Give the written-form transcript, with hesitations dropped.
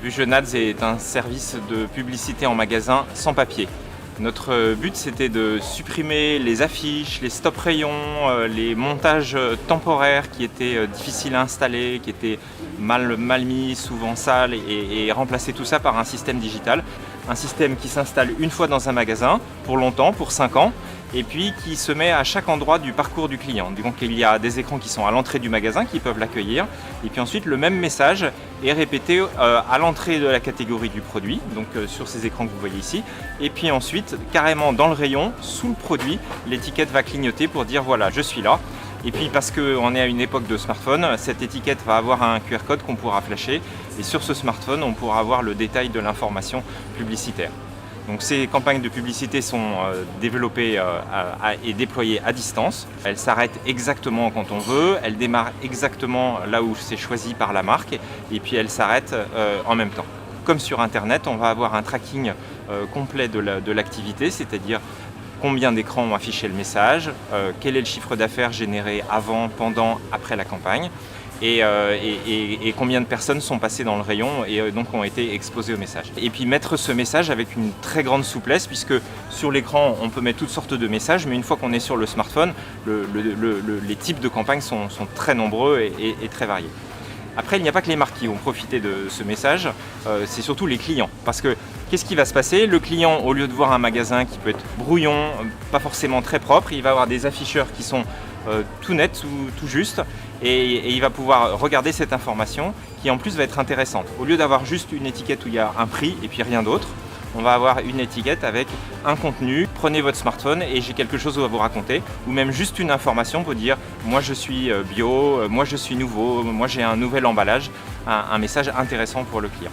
Vision Ads est un service de publicité en magasin sans papier. Notre but, c'était de supprimer les affiches, les stop rayons, les montages temporaires qui étaient difficiles à installer, qui étaient mal mis, souvent sales, et remplacer tout ça par un système digital. Un système qui s'installe une fois dans un magasin, pour longtemps, pour 5 ans, et puis qui se met à chaque endroit du parcours du client. Donc il y a des écrans qui sont à l'entrée du magasin qui peuvent l'accueillir, et puis ensuite le même message est répété à l'entrée de la catégorie du produit, donc sur ces écrans que vous voyez ici, et puis ensuite carrément dans le rayon, sous le produit, l'étiquette va clignoter pour dire voilà, je suis là. Et puis parce qu'on est à une époque de smartphone, cette étiquette va avoir un QR code qu'on pourra flasher, et sur ce smartphone on pourra avoir le détail de l'information publicitaire. Donc ces campagnes de publicité sont développées et déployées à distance. Elles s'arrêtent exactement quand on veut, elles démarrent exactement là où c'est choisi par la marque, et puis elles s'arrêtent en même temps. Comme sur Internet, on va avoir un tracking complet de l'activité, c'est-à-dire combien d'écrans ont affiché le message, quel est le chiffre d'affaires généré avant, pendant, après la campagne, et combien de personnes sont passées dans le rayon et donc ont été exposées au message. Et puis mettre ce message avec une très grande souplesse, puisque sur l'écran on peut mettre toutes sortes de messages, mais une fois qu'on est sur le smartphone, les types de campagnes sont très nombreux et très variés. Après, il n'y a pas que les marques qui vont profiter de ce message, c'est surtout les clients. Parce que qu'est-ce qui va se passer? Le client, au lieu de voir un magasin qui peut être brouillon, pas forcément très propre, il va avoir des afficheurs qui sont tout nets, tout juste, et il va pouvoir regarder cette information qui en plus va être intéressante. Au lieu d'avoir juste une étiquette où il y a un prix et puis rien d'autre, on va avoir une étiquette avec un contenu. Prenez votre smartphone et j'ai quelque chose à vous raconter, ou même juste une information pour dire moi je suis bio, moi je suis nouveau, moi j'ai un nouvel emballage, un message intéressant pour le client.